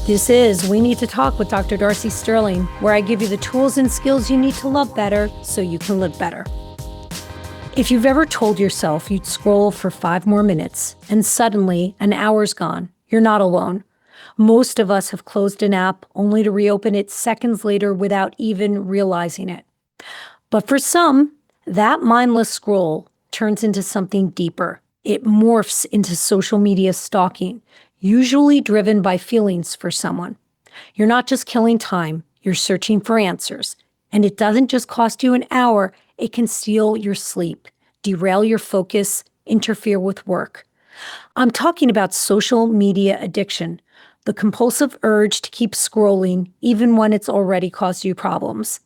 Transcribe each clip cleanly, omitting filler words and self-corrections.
This is We Need to Talk with Dr. Darcy Sterling, where I give you the tools and skills you need to love better so you can live better. If you've ever told yourself you'd scroll for 5 more minutes and suddenly an hour's gone, you're not alone. Most of us have closed an app only to reopen it seconds later without even realizing it. But for some, that mindless scroll turns into something deeper. It morphs into social media stalking, usually driven by feelings for someone. You're not just killing time, you're searching for answers. And it doesn't just cost you an hour, it can steal your sleep, derail your focus, interfere with work. I'm talking about social media addiction, the compulsive urge to keep scrolling even when it's already caused you problems.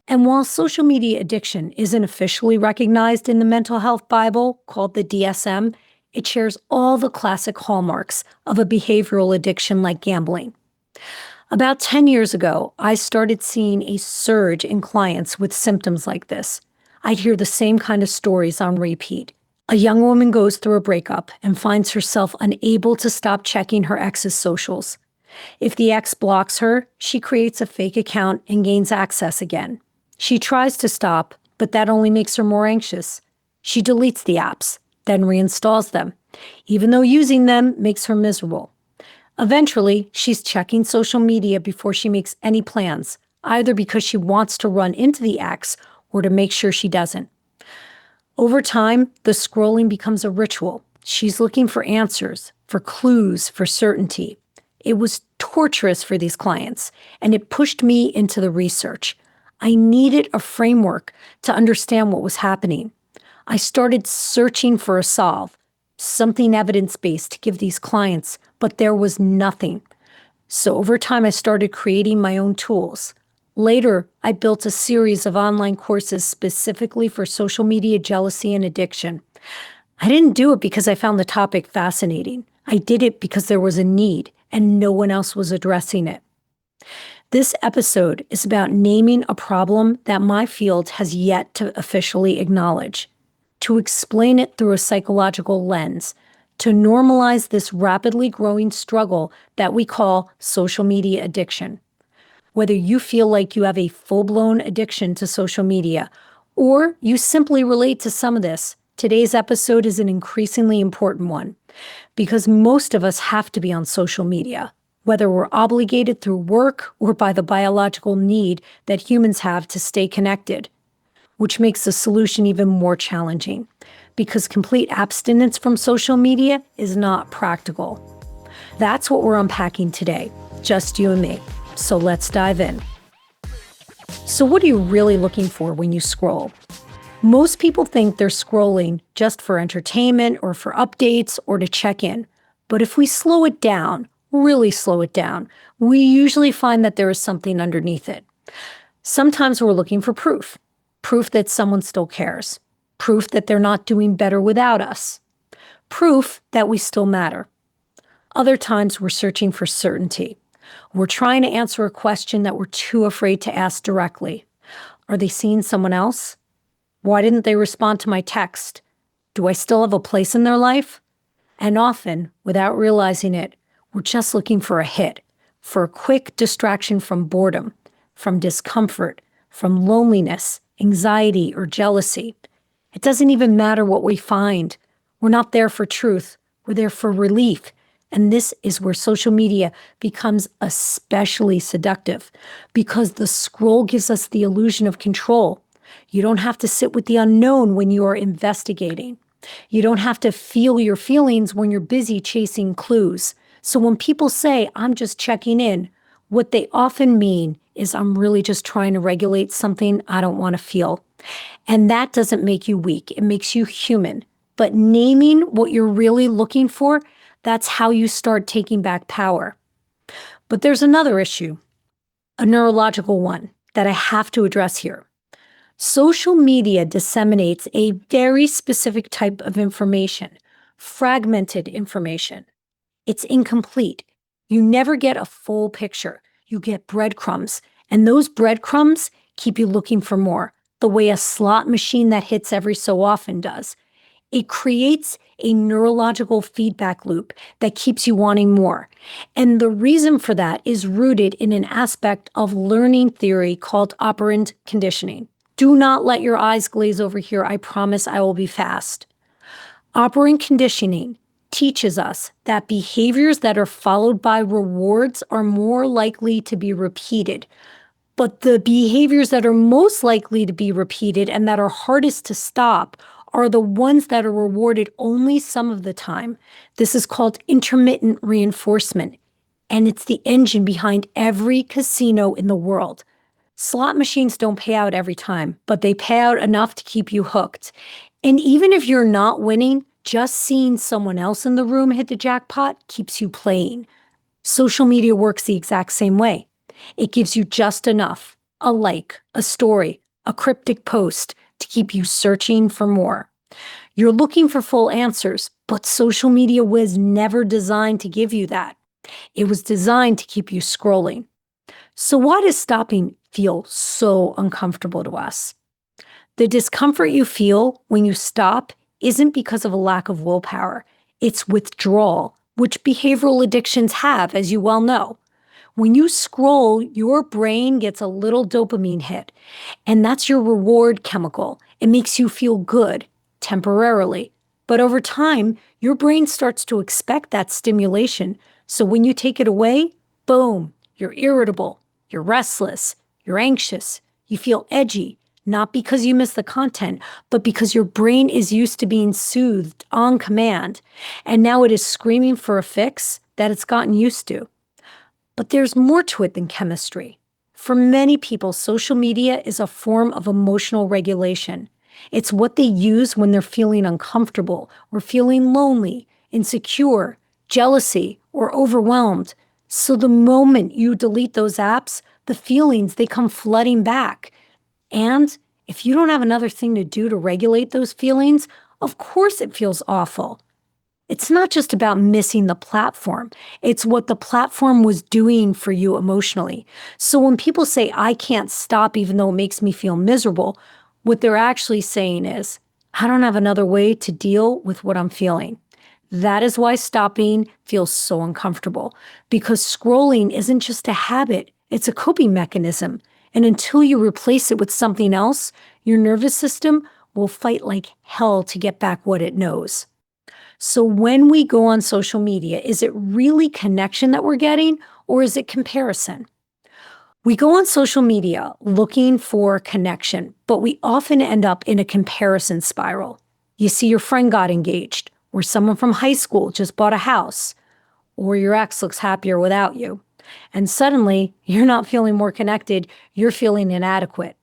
And while social media addiction isn't officially recognized in the mental health Bible called the DSM, it shares all the classic hallmarks of a behavioral addiction like gambling. About 10 years ago, I started seeing a surge in clients with symptoms like this. I'd hear the same kind of stories on repeat. A young woman goes through a breakup and finds herself unable to stop checking her ex's socials. If the ex blocks her, she creates a fake account and gains access again. She tries to stop, but that only makes her more anxious. She deletes the apps, then reinstalls them, even though using them makes her miserable. Eventually, she's checking social media before she makes any plans, either because she wants to run into the ex or to make sure she doesn't. Over time, the scrolling becomes a ritual. She's looking for answers, for clues, for certainty. It was torturous for these clients, and it pushed me into the research. I needed a framework to understand what was happening. I started searching for a solve, something evidence-based to give these clients, but there was nothing. So over time, I started creating my own tools. Later, I built a series of online courses specifically for social media jealousy and addiction. I didn't do it because I found the topic fascinating. I did it because there was a need and no one else was addressing it. This episode is about naming a problem that my field has yet to officially acknowledge, to explain it through a psychological lens, to normalize this rapidly growing struggle that we call social media addiction. Whether you feel like you have a full-blown addiction to social media, or you simply relate to some of this, today's episode is an increasingly important one, because most of us have to be on social media, whether we're obligated through work or by the biological need that humans have to stay connected, which makes the solution even more challenging, because complete abstinence from social media is not practical. That's what we're unpacking today, just you and me. So let's dive in. So what are you really looking for when you scroll? Most people think they're scrolling just for entertainment or for updates or to check in. But if we slow it down, really slow it down, we usually find that there is something underneath it. Sometimes we're looking for proof that someone still cares, proof that they're not doing better without us, proof that we still matter. Other times we're searching for certainty. We're trying to answer a question that we're too afraid to ask directly. Are they seeing someone else? Why didn't they respond to my text? Do I still have a place in their life? And often, without realizing it, we're just looking for a hit, for a quick distraction from boredom, from discomfort, from loneliness, anxiety, or jealousy. It doesn't even matter what we find. We're not there for truth. We're there for relief. And this is where social media becomes especially seductive, because the scroll gives us the illusion of control. You don't have to sit with the unknown when you are investigating. You don't have to feel your feelings when you're busy chasing clues. So when people say, I'm just checking in, what they often mean is I'm really just trying to regulate something I don't want to feel. And that doesn't make you weak. It makes you human. But naming what you're really looking for, that's how you start taking back power. But there's another issue, a neurological one, that I have to address here. Social media disseminates a very specific type of information, fragmented information. It's incomplete. You never get a full picture. You get breadcrumbs, and those breadcrumbs keep you looking for more, the way a slot machine that hits every so often does. It creates a neurological feedback loop that keeps you wanting more. And the reason for that is rooted in an aspect of learning theory called operant conditioning. Do not let your eyes glaze over here. I promise I will be fast. Operant conditioning teaches us that behaviors that are followed by rewards are more likely to be repeated. But the behaviors that are most likely to be repeated and that are hardest to stop are the ones that are rewarded only some of the time. This is called intermittent reinforcement, and it's the engine behind every casino in the world. Slot machines don't pay out every time, but they pay out enough to keep you hooked. And even if you're not winning, just seeing someone else in the room hit the jackpot keeps you playing. Social media works the exact same way. It gives you just enough, a like, a story, a cryptic post to keep you searching for more. You're looking for full answers, but social media was never designed to give you that. It was designed to keep you scrolling. So why does stopping feel so uncomfortable to us? The discomfort you feel when you stop isn't because of a lack of willpower. It's withdrawal, which behavioral addictions have, as you well know. When you scroll, your brain gets a little dopamine hit, and that's your reward chemical. It makes you feel good temporarily. But over time, your brain starts to expect that stimulation. So when you take it away, boom, you're irritable, you're restless, you're anxious, you feel edgy, not because you miss the content, but because your brain is used to being soothed on command, and now it is screaming for a fix that it's gotten used to. But there's more to it than chemistry. For many people, social media is a form of emotional regulation. It's what they use when they're feeling uncomfortable or feeling lonely, insecure, jealousy, or overwhelmed. So the moment you delete those apps, the feelings, they come flooding back. And if you don't have another thing to do to regulate those feelings, of course it feels awful. It's not just about missing the platform. It's what the platform was doing for you emotionally. So when people say, I can't stop even though it makes me feel miserable, what they're actually saying is, I don't have another way to deal with what I'm feeling. That is why stopping feels so uncomfortable, because scrolling isn't just a habit, it's a coping mechanism. And until you replace it with something else, your nervous system will fight like hell to get back what it knows. So when we go on social media, is it really connection that we're getting, or is it comparison? We go on social media looking for connection, but we often end up in a comparison spiral. You see your friend got engaged, or someone from high school just bought a house, or your ex looks happier without you. And suddenly, you're not feeling more connected, you're feeling inadequate.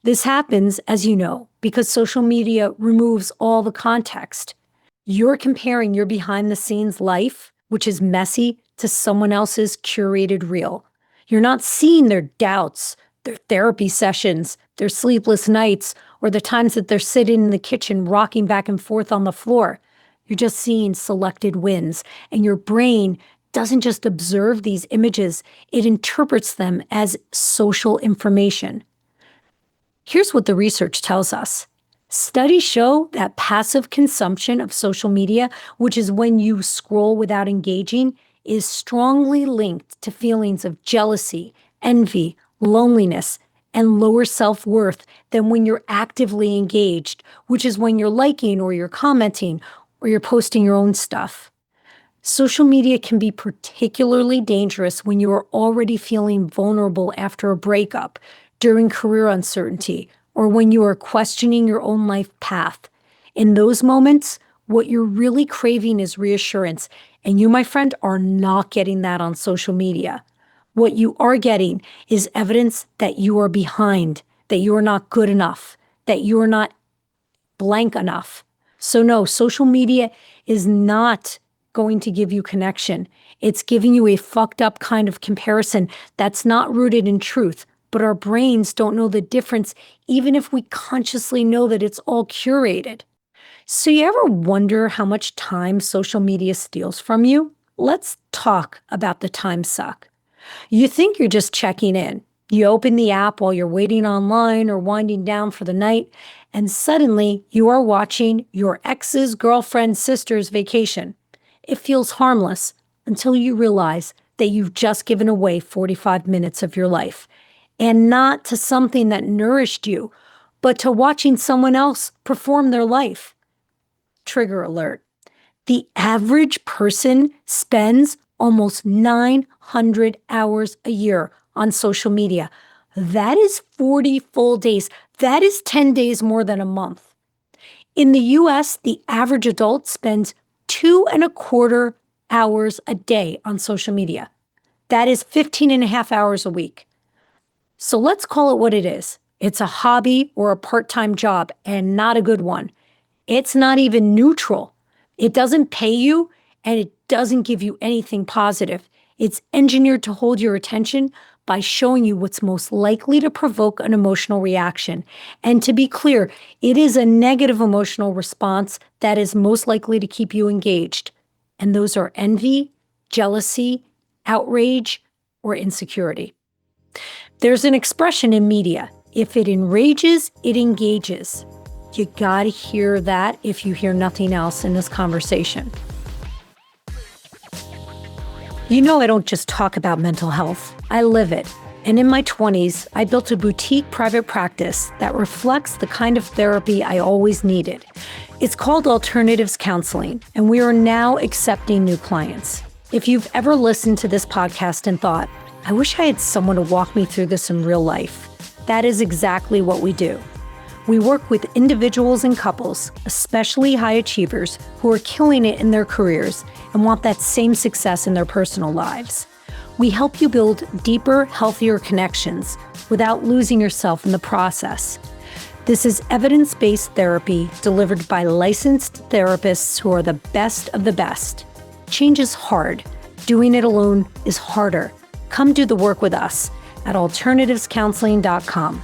This happens, as you know, because social media removes all the context. You're comparing your behind-the-scenes life, which is messy, to someone else's curated reel. You're not seeing their doubts, their therapy sessions, their sleepless nights, or the times that they're sitting in the kitchen rocking back and forth on the floor. You're just seeing selected wins, and your brain doesn't just observe these images, it interprets them as social information. Here's what the research tells us. Studies show that passive consumption of social media, which is when you scroll without engaging, is strongly linked to feelings of jealousy, envy, loneliness, and lower self-worth than when you're actively engaged, which is when you're liking or you're commenting or you're posting your own stuff. Social media can be particularly dangerous when you are already feeling vulnerable after a breakup, during career uncertainty, or when you are questioning your own life path. In those moments, what you're really craving is reassurance, and you, my friend, are not getting that on social media. What you are getting is evidence that you are behind, that you are not good enough, that you are not blank enough. So no, social media is not going to give you connection. It's giving you a fucked up kind of comparison that's not rooted in truth. But our brains don't know the difference, even if we consciously know that it's all curated. So you ever wonder how much time social media steals from you? Let's talk about the time suck. You think you're just checking in. You open the app while you're waiting online or winding down for the night, and suddenly you are watching your ex's girlfriend's sister's vacation. It feels harmless until you realize that you've just given away 45 minutes of your life, and not to something that nourished you, but to watching someone else perform their life. Trigger alert. The average person spends almost 900 hours a year on social media. That is 40 full days. That is 10 days more than a month. In the US, the average adult spends 2.25 hours a day on social media. That is 15.5 hours a week. So let's call it what it is. It's a hobby or a part-time job, and not a good one. It's not even neutral. It doesn't pay you, and it doesn't give you anything positive. It's engineered to hold your attention by showing you what's most likely to provoke an emotional reaction. And to be clear, it is a negative emotional response that is most likely to keep you engaged. And those are envy, jealousy, outrage, or insecurity. There's an expression in media: if it enrages, it engages. You gotta hear that if you hear nothing else in this conversation. You know, I don't just talk about mental health, I live it. And in my 20s, I built a boutique private practice that reflects the kind of therapy I always needed. It's called Alternatives Counseling, and we are now accepting new clients. If you've ever listened to this podcast and thought, I wish I had someone to walk me through this in real life, that is exactly what we do. We work with individuals and couples, especially high achievers, who are killing it in their careers and want that same success in their personal lives. We help you build deeper, healthier connections without losing yourself in the process. This is evidence-based therapy delivered by licensed therapists who are the best of the best. Change is hard. Doing it alone is harder. Come do the work with us at alternativescounseling.com.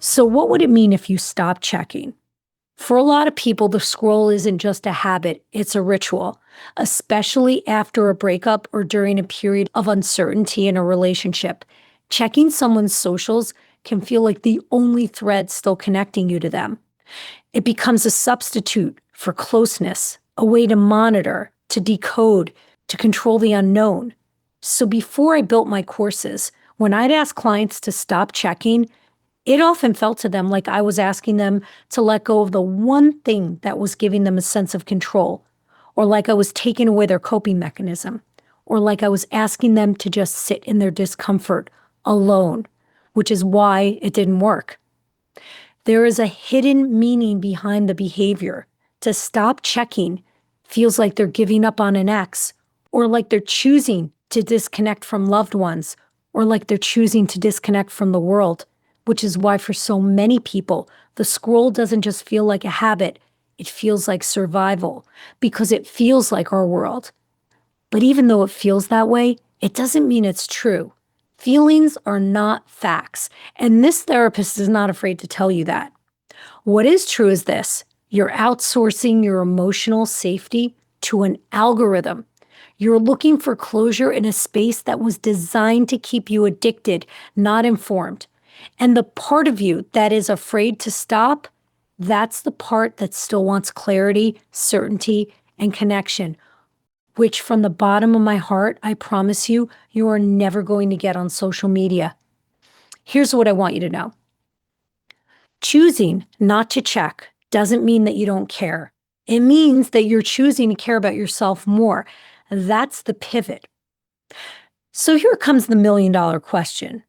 So what would it mean if you stopped checking? For a lot of people, the scroll isn't just a habit, it's a ritual, especially after a breakup or during a period of uncertainty in a relationship. Checking someone's socials can feel like the only thread still connecting you to them. It becomes a substitute for closeness, a way to monitor, to decode, to control the unknown. So before I built my courses, when I'd ask clients to stop checking, it often felt to them like I was asking them to let go of the one thing that was giving them a sense of control, or like I was taking away their coping mechanism, or like I was asking them to just sit in their discomfort alone, which is why it didn't work. There is a hidden meaning behind the behavior. To stop checking feels like they're giving up on an ex, or like they're choosing to disconnect from loved ones, or like they're choosing to disconnect from the world. Which is why for so many people, the scroll doesn't just feel like a habit, it feels like survival, because it feels like our world. But even though it feels that way, it doesn't mean it's true. Feelings are not facts, and this therapist is not afraid to tell you that. What is true is this: you're outsourcing your emotional safety to an algorithm. You're looking for closure in a space that was designed to keep you addicted, not informed. And the part of you that is afraid to stop, that's the part that still wants clarity, certainty, and connection, which from the bottom of my heart, I promise you, you are never going to get on social media. Here's what I want you to know. Choosing not to check doesn't mean that you don't care. It means that you're choosing to care about yourself more. That's the pivot. So here comes the million-dollar question.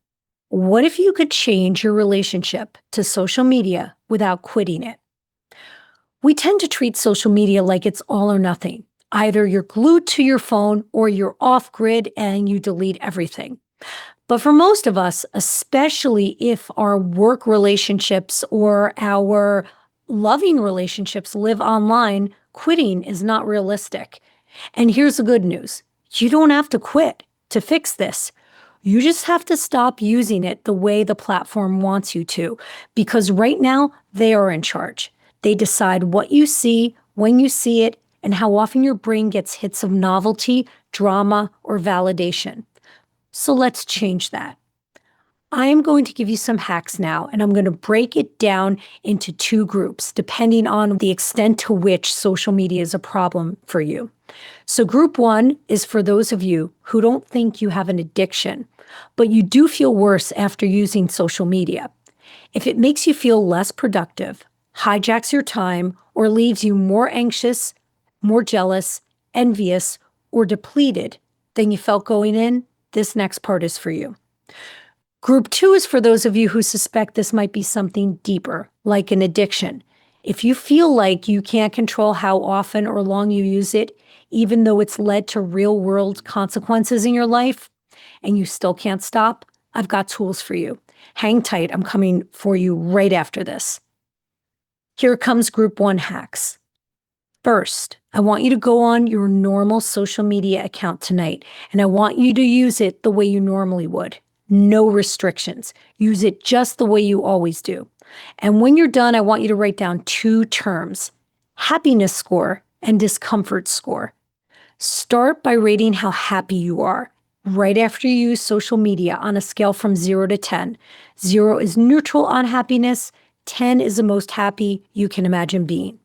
What if you could change your relationship to social media without quitting it? We tend to treat social media like it's all or nothing. Either you're glued to your phone or you're off grid and you delete everything. But for most of us, especially if our work relationships or our loving relationships live online, quitting is not realistic. And here's the good news. You don't have to quit to fix this. You just have to stop using it the way the platform wants you to, because right now they are in charge. They decide what you see, when you see it, and how often your brain gets hits of novelty, drama, or validation. So let's change that. I am going to give you some hacks now, and I'm going to break it down into two groups, depending on the extent to which social media is a problem for you. So group one is for those of you who don't think you have an addiction, but you do feel worse after using social media. If it makes you feel less productive, hijacks your time, or leaves you more anxious, more jealous, envious, or depleted than you felt going in, this next part is for you. Group two is for those of you who suspect this might be something deeper, like an addiction. If you feel like you can't control how often or long you use it, even though it's led to real-world consequences in your life, and you still can't stop, I've got tools for you. Hang tight, I'm coming for you right after this. Here comes group one hacks. First, I want you to go on your normal social media account tonight, and I want you to use it the way you normally would. No restrictions. Use it just the way you always do. And when you're done, I want you to write down two terms: happiness score and discomfort score. Start by rating how happy you are right after you use social media on a scale from 0 to 10. 0 is neutral on happiness. 10 is the most happy you can imagine being.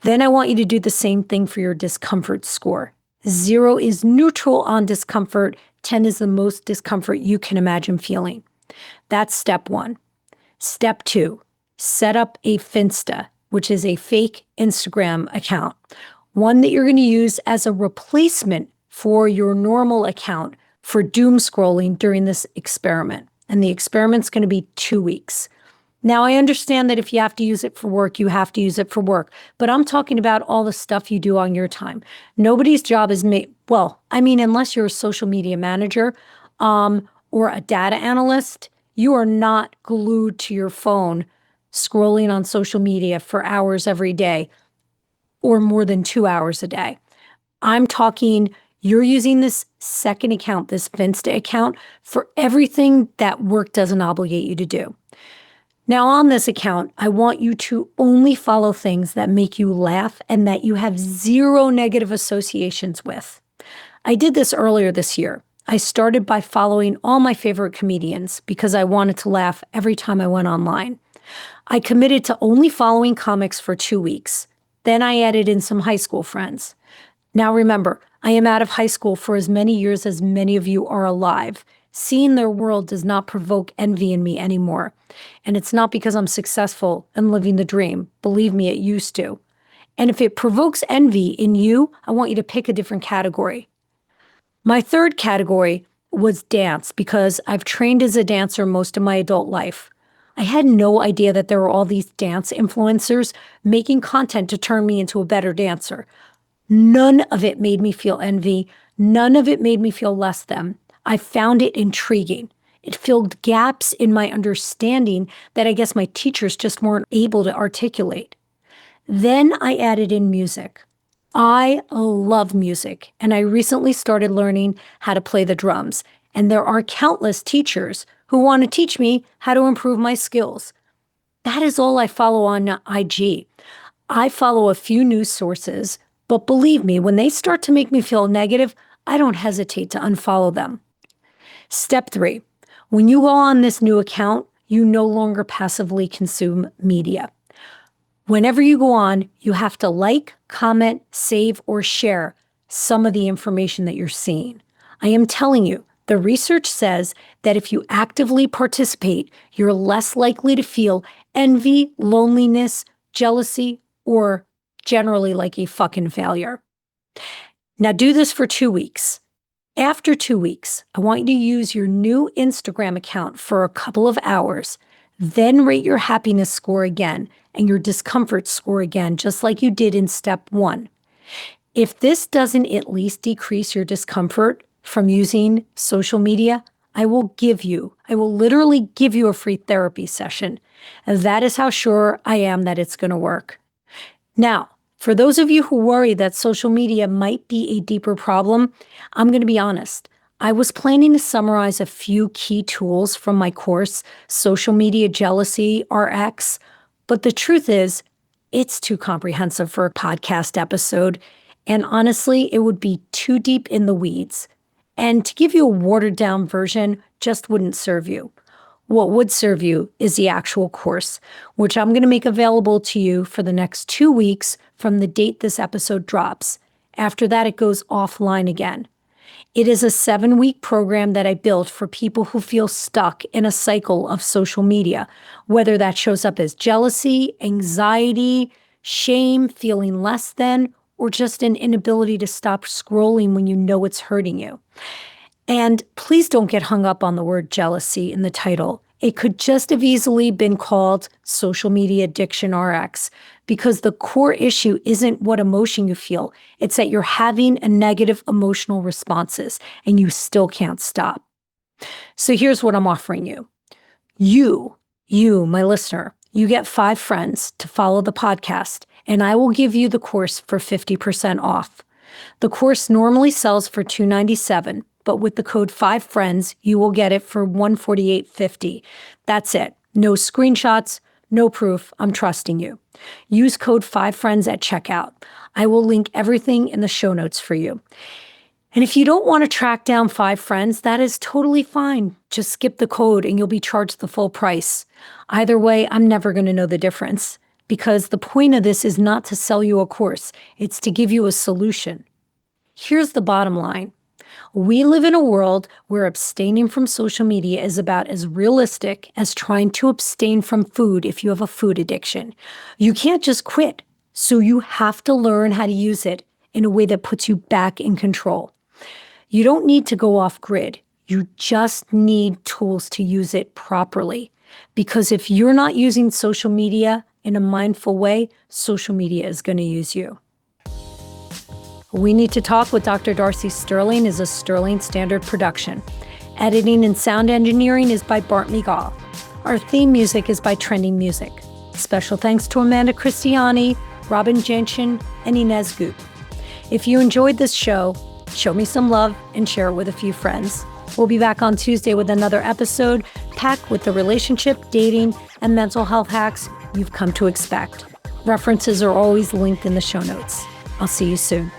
Then I want you to do the same thing for your discomfort score. 0 is neutral on discomfort. 10 is the most discomfort you can imagine feeling. That's step one. Step two, set up a Finsta, which is a fake Instagram account, one that you're going to use as a replacement for your normal account for doom scrolling during this experiment. And the experiment's going to be 2 weeks. Now, I understand that if you have to use it for work, you have to use it for work. But I'm talking about all the stuff you do on your time. Nobody's job is unless you're a social media manager or a data analyst, you are not glued to your phone scrolling on social media for hours every day or more than 2 hours a day. I'm talking you're using this second account, this Finsta account, for everything that work doesn't obligate you to do. Now, on this account, I want you to only follow things that make you laugh and that you have zero negative associations with. I did this earlier this year. I started by following all my favorite comedians because I wanted to laugh every time I went online. I committed to only following comics for 2 weeks. Then I added in some high school friends. Now remember, I am out of high school for as many years as many of you are alive. Seeing their world does not provoke envy in me anymore. And it's not because I'm successful and living the dream. Believe me, it used to. And if it provokes envy in you, I want you to pick a different category. My third category was dance because I've trained as a dancer most of my adult life. I had no idea that there were all these dance influencers making content to turn me into a better dancer. None of it made me feel envy. None of it made me feel less than. I found it intriguing. It filled gaps in my understanding that I guess my teachers just weren't able to articulate. Then I added in music. I love music, and I recently started learning how to play the drums. And there are countless teachers who want to teach me how to improve my skills. That is all I follow on IG. I follow a few news sources, but believe me, when they start to make me feel negative, I don't hesitate to unfollow them. Step 3, when you go on this new account, you no longer passively consume media. Whenever you go on, you have to like, comment, save, or share some of the information that you're seeing. I am telling you, the research says that if you actively participate, you're less likely to feel envy, loneliness, jealousy, or generally like a fucking failure. Now do this for 2 weeks. After 2 weeks, I want you to use your new Instagram account for a couple of hours, then rate your happiness score again and your discomfort score again, just like you did in step 1. If this doesn't at least decrease your discomfort from using social media, I will literally give you a free therapy session. And that is how sure I am that it's going to work. Now, for those of you who worry that social media might be a deeper problem, I'm going to be honest. I was planning to summarize a few key tools from my course, Social Media Jealousy RX, but the truth is, it's too comprehensive for a podcast episode, and honestly, it would be too deep in the weeds. And to give you a watered-down version just wouldn't serve you. What would serve you is the actual course, which I'm going to make available to you for the next 2 weeks from the date this episode drops. After that, it goes offline again. It is a 7-week program that I built for people who feel stuck in a cycle of social media, whether that shows up as jealousy, anxiety, shame, feeling less than, or just an inability to stop scrolling when you know it's hurting you. And please don't get hung up on the word jealousy in the title. It could just have easily been called Social Media Addiction RX, because the core issue isn't what emotion you feel. It's that you're having a negative emotional responses and you still can't stop. So here's what I'm offering you. You, my listener, you get 5 friends to follow the podcast, and I will give you the course for 50% off. The course normally sells for $297, but with the code 5FRIENDS, you will get it for $148.50. That's it. No screenshots, no proof. I'm trusting you. Use code 5FRIENDS at checkout. I will link everything in the show notes for you. And if you don't want to track down 5 friends, that is totally fine. Just skip the code and you'll be charged the full price. Either way, I'm never going to know the difference, because the point of this is not to sell you a course. It's to give you a solution. Here's the bottom line. We live in a world where abstaining from social media is about as realistic as trying to abstain from food if you have a food addiction. You can't just quit, so you have to learn how to use it in a way that puts you back in control. You don't need to go off grid. You just need tools to use it properly. Because if you're not using social media in a mindful way, social media is going to use you. We Need to Talk with Dr. Darcy Sterling is a Sterling Standard production. Editing and sound engineering is by Bart Migal. Our theme music is by Trending Music. Special thanks to Amanda Christiani, Robin Gentian, and Inez Goop. If you enjoyed this show, show me some love and share it with a few friends. We'll be back on Tuesday with another episode packed with the relationship, dating, and mental health hacks you've come to expect. References are always linked in the show notes. I'll see you soon.